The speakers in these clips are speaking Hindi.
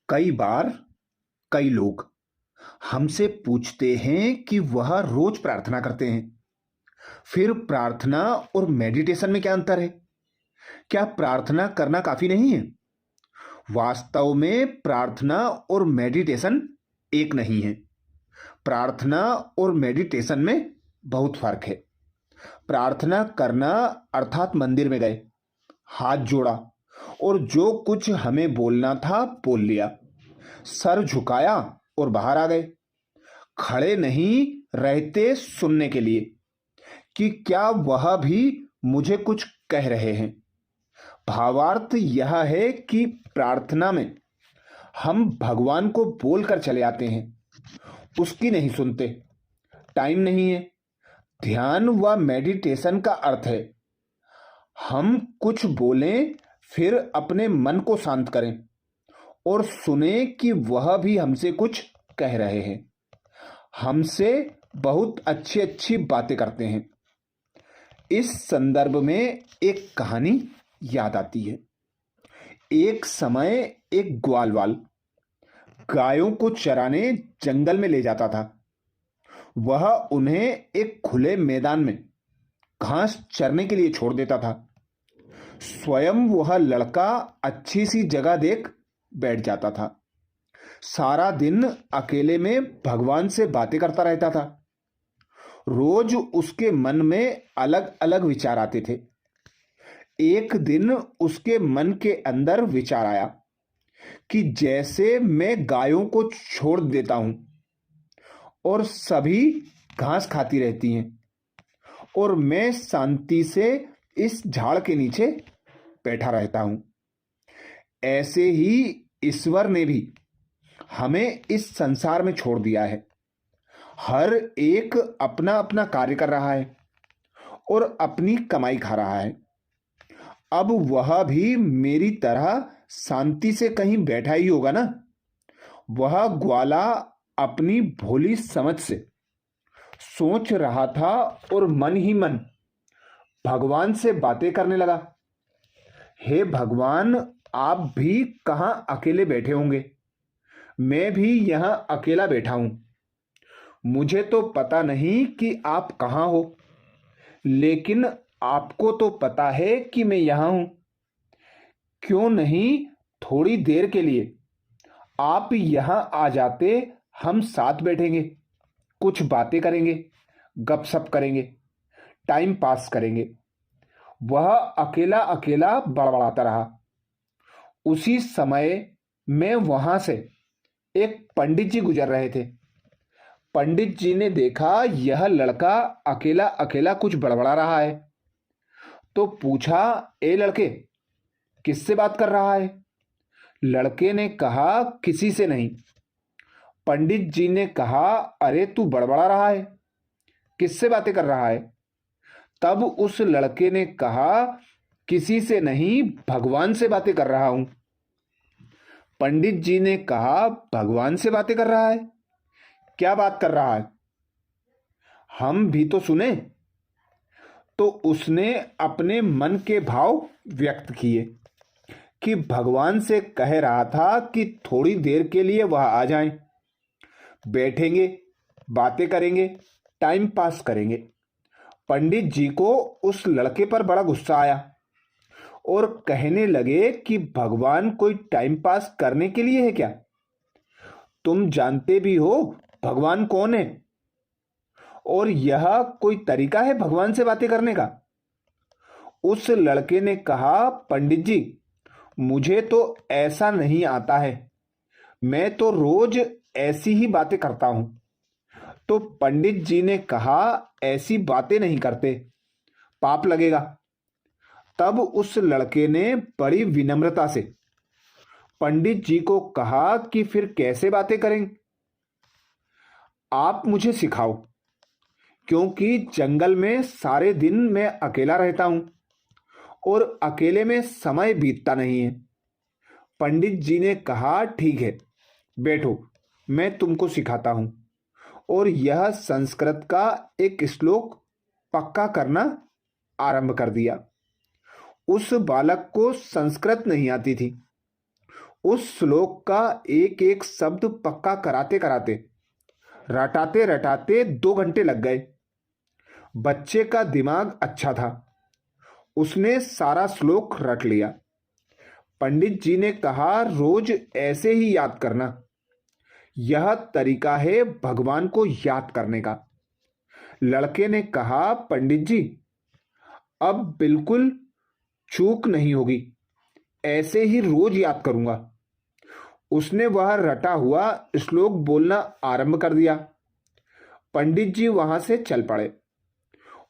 कई बार कई लोग हमसे पूछते हैं कि वह रोज प्रार्थना करते हैं। फिर प्रार्थना और मेडिटेशन में क्या अंतर है? क्या प्रार्थना करना काफी नहीं है? वास्तव में प्रार्थना और मेडिटेशन एक नहीं है। प्रार्थना और मेडिटेशन में बहुत फर्क है। प्रार्थना करना अर्थात मंदिर में गए, हाथ जोड़ा और जो कुछ हमें बोलना था बोल लिया, सर झुकाया और बाहर आ गए। खड़े नहीं रहते सुनने के लिए कि क्या वह भी मुझे कुछ कह रहे हैं। भावार्थ यह है कि प्रार्थना में हम भगवान को बोलकर चले आते हैं, उसकी नहीं सुनते। टाइम नहीं है। ध्यान व मेडिटेशन का अर्थ है हम कुछ बोलें, फिर अपने मन को शांत करें और सुने कि वह भी हमसे कुछ कह रहे हैं, हमसे बहुत अच्छी अच्छी बातें करते हैं। इस संदर्भ में एक कहानी याद आती है। एक समय एक ग्वालवाल गायों को चराने जंगल में ले जाता था। वह उन्हें एक खुले मैदान में घास चरने के लिए छोड़ देता था। स्वयं वह लड़का अच्छी सी जगह देख बैठ जाता था। सारा दिन अकेले में भगवान से बातें करता रहता था। रोज उसके मन में अलग अलग विचार आते थे। एक दिन उसके मन के अंदर विचार आया कि जैसे मैं गायों को छोड़ देता हूं और सभी घास खाती रहती हैं और मैं शांति से इस झाड़ के नीचे बैठा रहता हूं, ऐसे ही ईश्वर ने भी हमें इस संसार में छोड़ दिया है। हर एक अपना अपना कार्य कर रहा है और अपनी कमाई खा रहा है। अब वह भी मेरी तरह शांति से कहीं बैठा ही होगा ना। वह ग्वाला अपनी भोली समझ से सोच रहा था और मन ही मन भगवान से बातें करने लगा। हे भगवान, आप भी कहाँ अकेले बैठे होंगे, मैं भी यहाँ अकेला बैठा हूं। मुझे तो पता नहीं कि आप कहाँ हो, लेकिन आपको तो पता है कि मैं यहाँ हूं। क्यों नहीं थोड़ी देर के लिए आप यहाँ आ जाते, हम साथ बैठेंगे, कुछ बातें करेंगे, गपशप करेंगे, टाइम पास करेंगे। वह अकेला अकेला बड़बड़ाता रहा। उसी समय में वहां से एक पंडित जी गुजर रहे थे। पंडित जी ने देखा यह लड़का अकेला अकेला कुछ बड़बड़ा रहा है, तो पूछा, ए लड़के, किससे बात कर रहा है? लड़के ने कहा, किसी से नहीं। पंडित जी ने कहा, अरे तू बड़बड़ा रहा है, किससे बातें कर रहा है? तब उस लड़के ने कहा, किसी से नहीं, भगवान से बातें कर रहा हूं। पंडित जी ने कहा, भगवान से बातें कर रहा है? क्या बात कर रहा है? हम भी तो सुने। तो उसने अपने मन के भाव व्यक्त किए कि भगवान से कह रहा था कि थोड़ी देर के लिए वह आ जाएं, बैठेंगे, बातें करेंगे, टाइम पास करेंगे। पंडित जी को उस लड़के पर बड़ा गुस्सा आया और कहने लगे कि भगवान कोई टाइम पास करने के लिए है क्या? तुम जानते भी हो भगवान कौन है, और यह कोई तरीका है भगवान से बातें करने का? उस लड़के ने कहा, पंडित जी, मुझे तो ऐसा नहीं आता है, मैं तो रोज ऐसी ही बातें करता हूं। तो पंडित जी ने कहा, ऐसी बातें नहीं करते, पाप लगेगा। तब उस लड़के ने बड़ी विनम्रता से पंडित जी को कहा कि फिर कैसे बातें करें? आप मुझे सिखाओ, क्योंकि जंगल में सारे दिन मैं अकेला रहता हूं और अकेले में समय बीतता नहीं है। पंडित जी ने कहा, ठीक है, बैठो, मैं तुमको सिखाता हूं। और यह संस्कृत का एक श्लोक पक्का करना आरंभ कर दिया। उस बालक को संस्कृत नहीं आती थी। उस श्लोक का एक एक शब्द पक्का कराते कराते, रटाते रटाते 2 घंटे लग गए। बच्चे का दिमाग अच्छा था, उसने सारा श्लोक रट लिया। पंडित जी ने कहा, रोज ऐसे ही याद करना, यह तरीका है भगवान को याद करने का। लड़के ने कहा, पंडित जी अब बिल्कुल चूक नहीं होगी, ऐसे ही रोज याद करूंगा। उसने वह रटा हुआ श्लोक बोलना आरंभ कर दिया। पंडित जी वहां से चल पड़े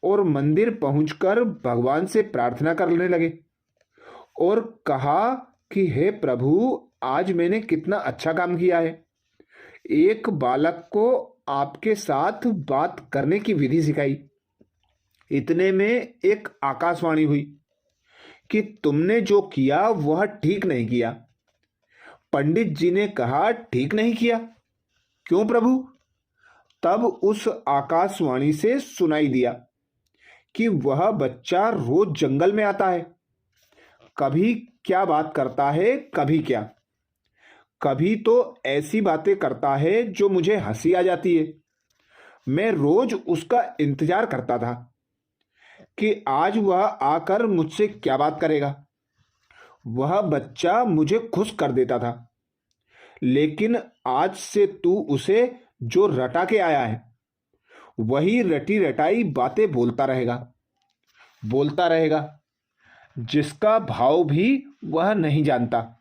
और मंदिर पहुंचकर भगवान से प्रार्थना करने लगे और कहा कि हे प्रभु, आज मैंने कितना अच्छा काम किया है। एक बालक को आपके साथ बात करने की विधि सिखाई। इतने में एक आकाशवाणी हुई कि तुमने जो किया वह ठीक नहीं किया। पंडित जी ने कहा, ठीक नहीं किया? क्यों प्रभु? तब उस आकाशवाणी से सुनाई दिया कि वह बच्चा रोज जंगल में आता है, कभी क्या बात करता है, कभी क्या, कभी तो ऐसी बातें करता है जो मुझे हंसी आ जाती है। मैं रोज उसका इंतजार करता था कि आज वह आकर मुझसे क्या बात करेगा। वह बच्चा मुझे खुश कर देता था, लेकिन आज से तू उसे जो रटा के आया है वही रटी रटाई बातें बोलता रहेगा, जिसका भाव भी वह नहीं जानता।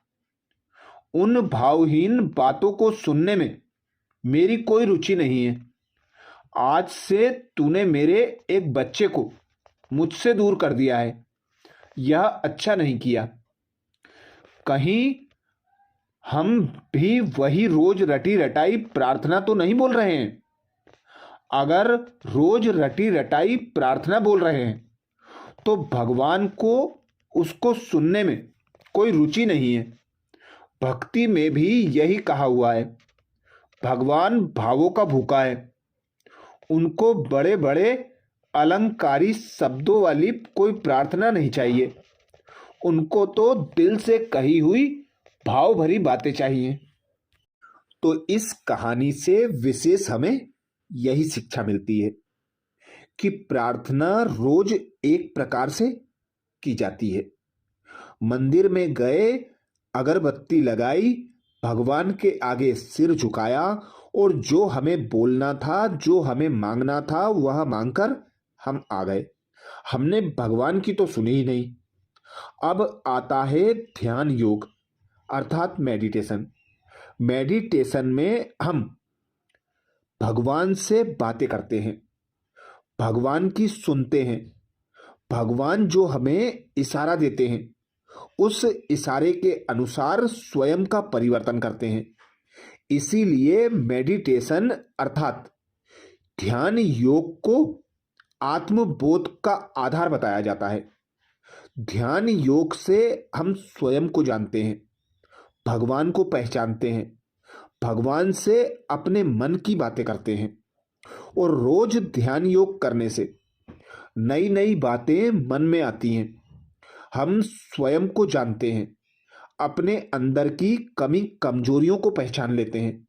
उन भावहीन बातों को सुनने में मेरी कोई रुचि नहीं है। आज से तूने मेरे एक बच्चे को मुझसे दूर कर दिया है, यह अच्छा नहीं किया। कहीं हम भी वही रोज रटी रटाई प्रार्थना तो नहीं बोल रहे हैं? अगर रोज रटी रटाई प्रार्थना बोल रहे हैं तो भगवान को उसको सुनने में कोई रुचि नहीं है। भक्ति में भी यही कहा हुआ है, भगवान भावों का भूखा है। उनको बड़े बड़े अलंकारी शब्दों वाली कोई प्रार्थना नहीं चाहिए, उनको तो दिल से कही हुई भाव भरी बातें चाहिए। तो इस कहानी से विशेष हमें यही शिक्षा मिलती है कि प्रार्थना रोज एक प्रकार से की जाती है। मंदिर में गए, अगरबत्ती लगाई, भगवान के आगे सिर झुकाया और जो हमें बोलना था, जो हमें मांगना था, वह मांगकर हम आ गए। हमने भगवान की तो सुनी ही नहीं। अब आता है ध्यान योग अर्थात मेडिटेशन। मेडिटेशन में हम भगवान से बातें करते हैं, भगवान की सुनते हैं। भगवान जो हमें इशारा देते हैं उस इशारे के अनुसार स्वयं का परिवर्तन करते हैं। इसीलिए मेडिटेशन अर्थात ध्यान योग को आत्मबोध का आधार बताया जाता है। ध्यान योग से हम स्वयं को जानते हैं, भगवान को पहचानते हैं, भगवान से अपने मन की बातें करते हैं। और रोज ध्यान योग करने से नई नई बातें मन में आती हैं। हम स्वयं को जानते हैं, अपने अंदर की कमी कमजोरियों को पहचान लेते हैं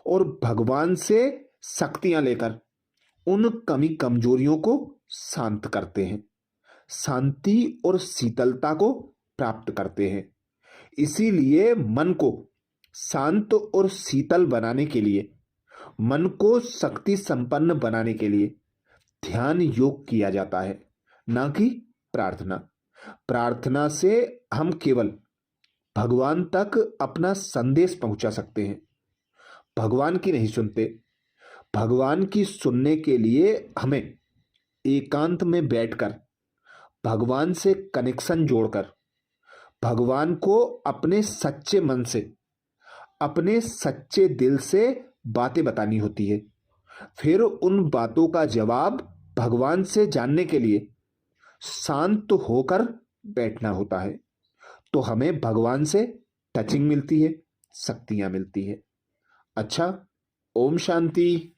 और भगवान से शक्तियां लेकर उन कमी कमजोरियों को शांत करते हैं, शांति और शीतलता को प्राप्त करते हैं। इसीलिए मन को शांत और शीतल बनाने के लिए, मन को शक्ति संपन्न बनाने के लिए ध्यान योग किया जाता है, ना कि प्रार्थना। प्रार्थना से हम केवल भगवान तक अपना संदेश पहुंचा सकते हैं, भगवान की नहीं सुनते। भगवान की सुनने के लिए हमें एकांत में बैठकर भगवान से कनेक्शन जोड़कर भगवान को अपने सच्चे मन से, अपने सच्चे दिल से बातें बतानी होती है। फिर उन बातों का जवाब भगवान से जानने के लिए शांत होकर बैठना होता है। तो हमें भगवान से टचिंग मिलती है, शक्तियां मिलती है। अच्छा, ओम शांति।